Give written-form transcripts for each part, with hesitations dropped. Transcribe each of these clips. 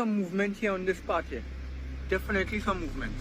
Some movement here on this part here. Definitely some movement.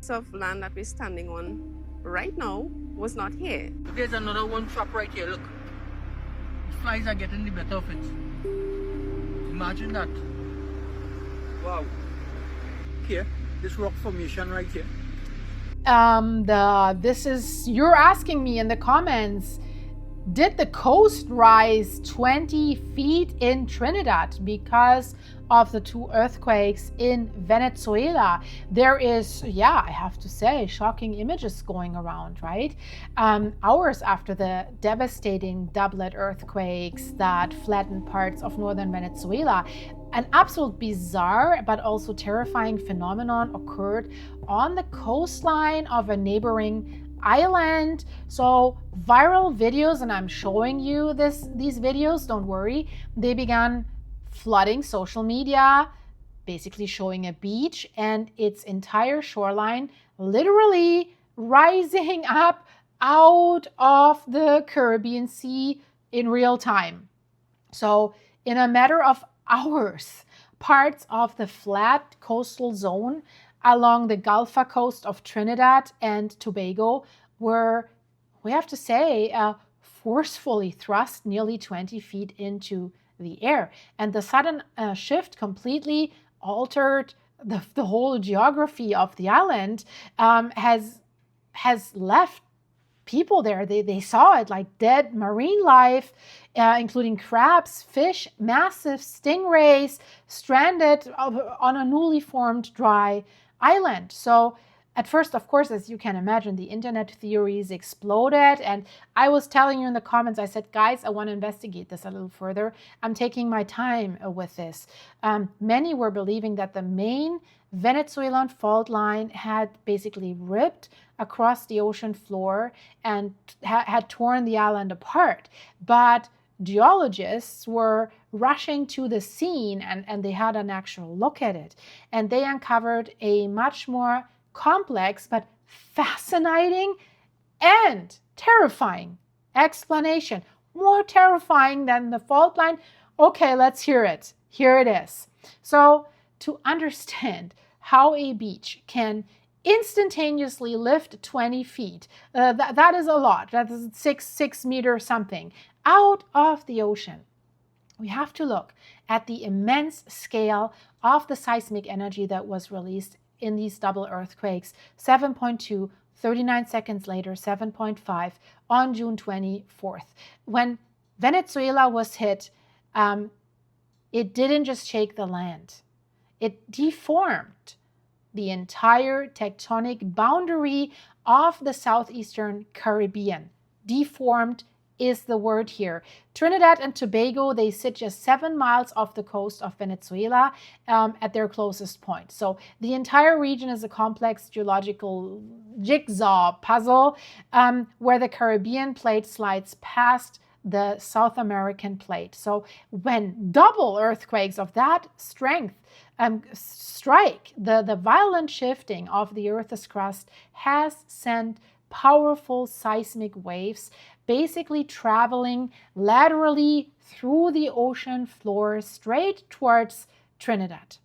Of land that we're standing on right now was not here. There's another one trap right here, look. The flies are getting the better of it. Imagine that. Wow. Here, this rock formation right here. You're asking me in the comments, did the coast rise 20 feet in Trinidad because of the 2 earthquakes in Venezuela? There is, I have to say, shocking images going around, right? Hours after the devastating doublet earthquakes that flattened parts of northern Venezuela, an absolute bizarre but also terrifying phenomenon occurred on the coastline of a neighboring island. So viral videos, and I'm showing you these videos, don't worry, they began flooding social media, basically showing a beach and its entire shoreline literally rising up out of the Caribbean Sea in real time. So in a matter of hours, parts of the flat coastal zone along the Galfa coast of Trinidad and Tobago were, we have to say, forcefully thrust nearly 20 feet into the air. And the sudden shift completely altered the whole geography of the island, has left people there. They saw it like dead marine life, including crabs, fish, massive stingrays stranded on a newly formed dry island. So at first, of course, as you can imagine, the internet theories exploded. And I was telling you in the comments, I said, guys, I want to investigate this a little further. I'm taking my time with this. Many were believing that the main Venezuelan fault line had basically ripped across the ocean floor and had torn the island apart. But geologists were rushing to the scene and they had an actual look at it. And they uncovered a much more complex but fascinating and terrifying explanation. More terrifying than the fault line. Okay, let's hear it. Here it is. So to understand how a beach can instantaneously lift 20 feet, that is a lot. That is 6 meters something out of the ocean. We have to look at the immense scale of the seismic energy that was released in these double earthquakes. 7.2, 39 seconds later, 7.5 on June 24th. When Venezuela was hit, it didn't just shake the land. It deformed the entire tectonic boundary of the southeastern Caribbean. Deformed is the word here. Trinidad and Tobago, they sit just 7 miles off the coast of Venezuela at their closest point. So the entire region is a complex geological jigsaw puzzle where the Caribbean plate slides past the South American plate. So when double earthquakes of that strength strike, the violent shifting of the Earth's crust has sent powerful seismic waves basically traveling laterally through the ocean floor straight towards Trinidad.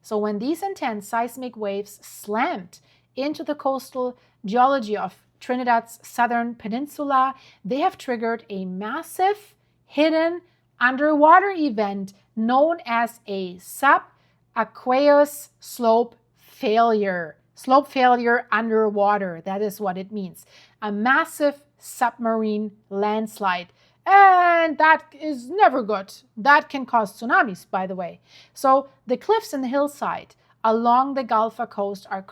So when these intense seismic waves slammed into the coastal geology of Trinidad's southern peninsula, they have triggered a massive hidden underwater event known as a subaqueous slope failure. Slope failure underwater, that is what it means. A massive submarine landslide. And that is never good. That can cause tsunamis, by the way. So the cliffs and the hillside along the Galfa coast are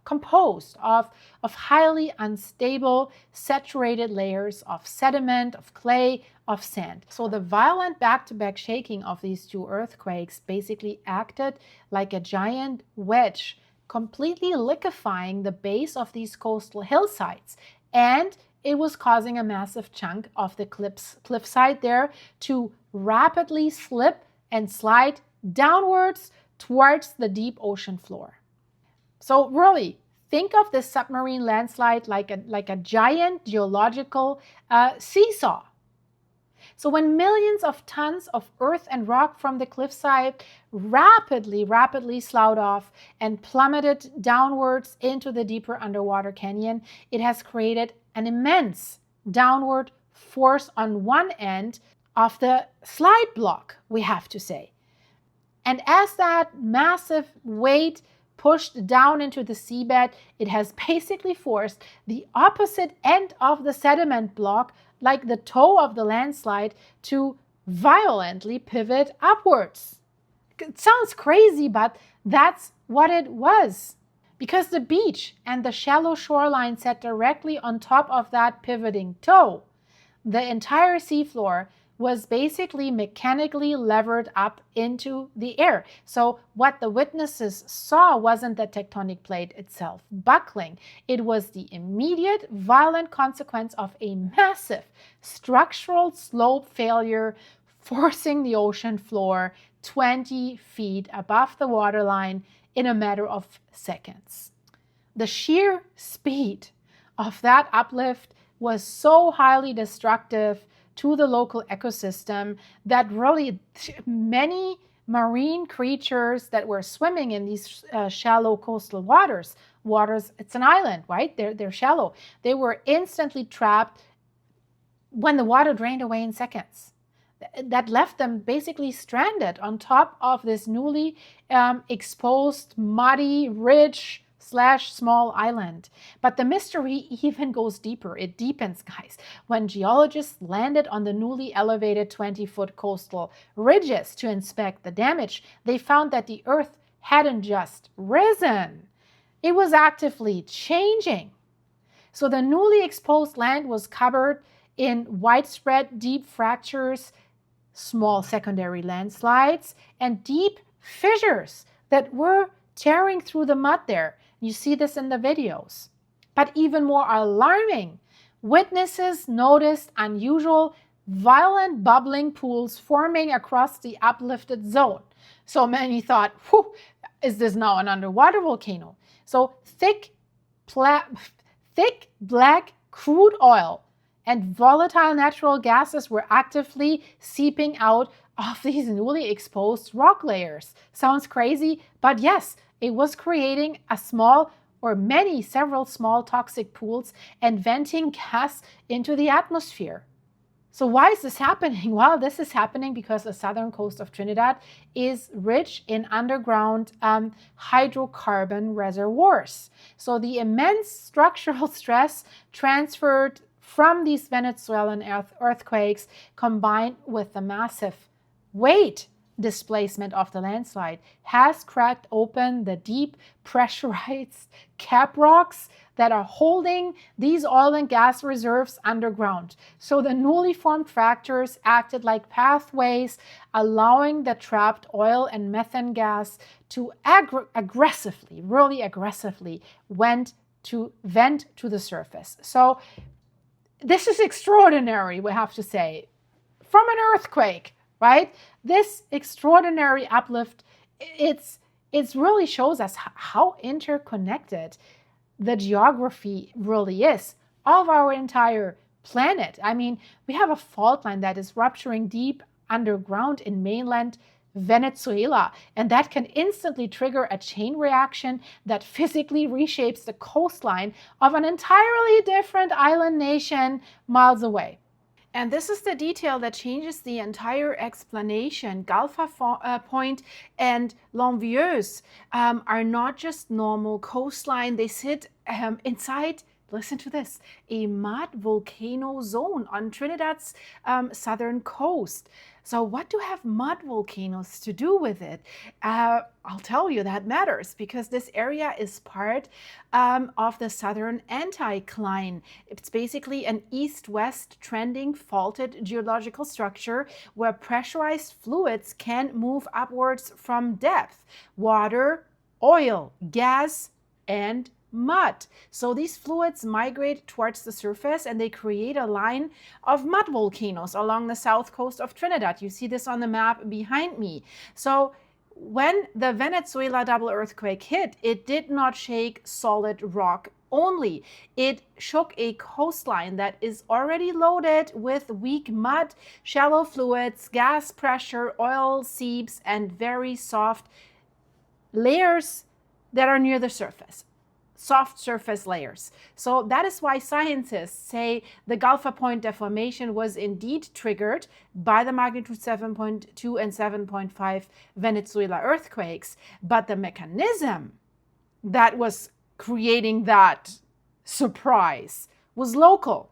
composed of highly unstable, saturated layers of sediment, of clay, of sand. So the violent back-to-back shaking of these 2 earthquakes basically acted like a giant wedge, completely liquefying the base of these coastal hillsides. And it was causing a massive chunk of the cliffside there to rapidly slip and slide downwards towards the deep ocean floor. So really, think of this submarine landslide like a giant geological seesaw. So when millions of tons of earth and rock from the cliffside rapidly sloughed off and plummeted downwards into the deeper underwater canyon, it has created an immense downward force on one end of the slide block, we have to say. And as that massive weight pushed down into the seabed, it has basically forced the opposite end of the sediment block, like the toe of the landslide, to violently pivot upwards. It sounds crazy, but that's what it was. Because the beach and the shallow shoreline sat directly on top of that pivoting toe, the entire seafloor was basically mechanically levered up into the air. So what the witnesses saw wasn't the tectonic plate itself buckling. It was the immediate violent consequence of a massive structural slope failure, forcing the ocean floor 20 feet above the waterline in a matter of seconds. The sheer speed of that uplift was so highly destructive to the local ecosystem that really many marine creatures that were swimming in these shallow coastal waters, it's an island, right? They're shallow. They were instantly trapped when the water drained away in seconds. That left them basically stranded on top of this newly exposed, muddy, ridge / small island. But the mystery even goes deeper. It deepens, guys. When geologists landed on the newly elevated 20-foot coastal ridges to inspect the damage, they found that the earth hadn't just risen. It was actively changing. So the newly exposed land was covered in widespread deep fractures, small secondary landslides, and deep fissures that were tearing through the mud there. You see this in the videos. But even more alarming, witnesses noticed unusual, violent bubbling pools forming across the uplifted zone. So many thought, whew, is this now an underwater volcano? So thick black crude oil and volatile natural gases were actively seeping out of these newly exposed rock layers. Sounds crazy, but yes, it was creating several small toxic pools and venting gas into the atmosphere. So why is this happening? Well, this is happening because the southern coast of Trinidad is rich in underground hydrocarbon reservoirs. So the immense structural stress transferred from these Venezuelan earthquakes, combined with the massive weight displacement of the landslide, has cracked open the deep pressurized cap rocks that are holding these oil and gas reserves underground. So the newly formed fractures acted like pathways, allowing the trapped oil and methane gas to really aggressively vent to the surface. So this is extraordinary, we have to say, from an earthquake, right? This extraordinary uplift, it really shows us how interconnected the geography really is of our entire planet. I mean, we have a fault line that is rupturing deep underground in mainland Venezuela, and that can instantly trigger a chain reaction that physically reshapes the coastline of an entirely different island nation miles away. And this is the detail that changes the entire explanation. Galfa Point and L'Envieuse are not just normal coastline. They sit inside, listen to this, a mud volcano zone on Trinidad's southern coast. So what do have mud volcanoes to do with it? I'll tell you that matters, because this area is part of the Southern Anticline. It's basically an east-west trending faulted geological structure where pressurized fluids can move upwards from depth: water, oil, gas, and mud. So these fluids migrate towards the surface and they create a line of mud volcanoes along the south coast of Trinidad. You see this on the map behind me. So when the Venezuela double earthquake hit, it did not shake solid rock only. It shook a coastline that is already loaded with weak mud, shallow fluids, gas pressure, oil seeps, and very soft layers that are near the surface. Soft surface layers. So that is why scientists say the Galfa Point deformation was indeed triggered by the magnitude 7.2 and 7.5 Venezuela earthquakes. But the mechanism that was creating that surprise was local.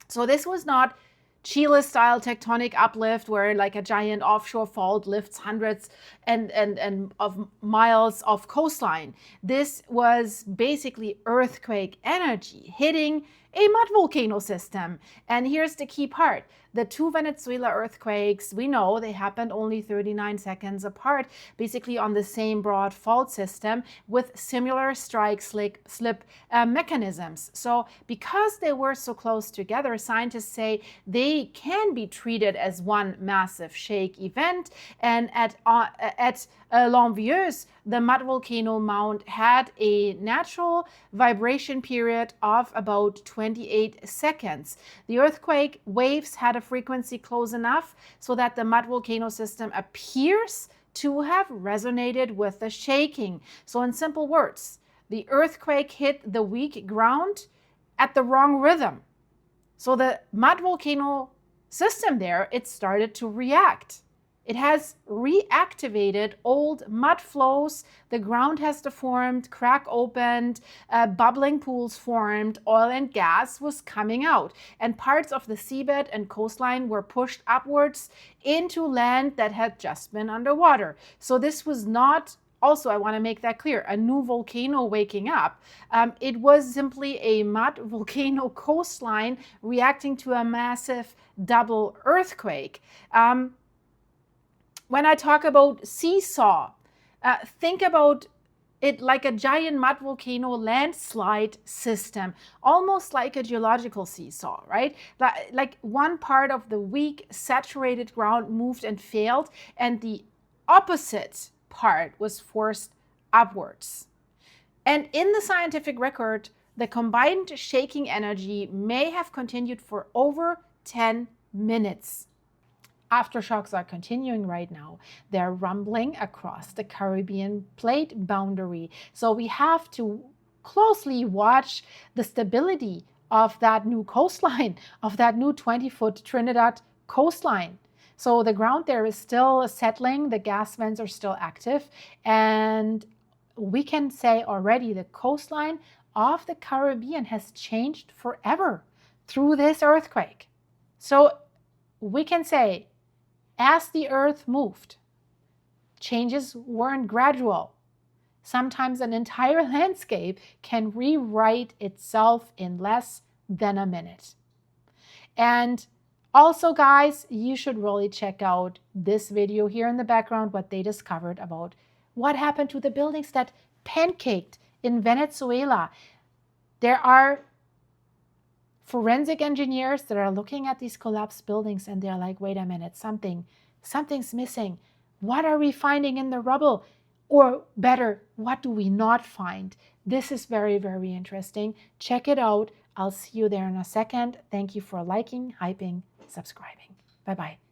So this was not Chile-style tectonic uplift where like a giant offshore fault lifts hundreds of miles of coastline. This was basically earthquake energy hitting a mud volcano system. And here's the key part. The two Venezuela earthquakes, we know they happened only 39 seconds apart, basically on the same broad fault system with similar strike slip mechanisms. So because they were so close together, scientists say they can be treated as one massive shake event. And at L'Envieuse, the mud volcano mount had a natural vibration period of about 28 seconds. The earthquake waves had a frequency close enough so that the mud volcano system appears to have resonated with the shaking. So in simple words, the earthquake hit the weak ground at the wrong rhythm. So the mud volcano system there, it started to react. It has reactivated old mud flows, the ground has deformed, crack opened, bubbling pools formed, oil and gas was coming out, and parts of the seabed and coastline were pushed upwards into land that had just been underwater. So this was not, also I want to make that clear, a new volcano waking up. It was simply a mud volcano coastline reacting to a massive double earthquake. When I talk about seesaw, think about it like a giant mud volcano landslide system, almost like a geological seesaw, right? Like one part of the weak, saturated ground moved and failed, and the opposite part was forced upwards. And in the scientific record, the combined shaking energy may have continued for over 10 minutes. Aftershocks are continuing right now. They're rumbling across the Caribbean plate boundary. So we have to closely watch the stability of that new coastline, of that new 20-foot Trinidad coastline. So the ground there is still settling, the gas vents are still active, and we can say already the coastline of the Caribbean has changed forever through this earthquake. So we can say, as the earth moved, changes weren't gradual. Sometimes an entire landscape can rewrite itself in less than a minute. And also, guys, you should really check out this video here in the background, what they discovered about what happened to the buildings that pancaked in Venezuela. There are forensic engineers that are looking at these collapsed buildings and they're like, wait a minute, something's missing. What are we finding in the rubble? Or better, what do we not find? This is very, very interesting. Check it out. I'll see you there in a second. Thank you for liking, hyping, subscribing. Bye-bye.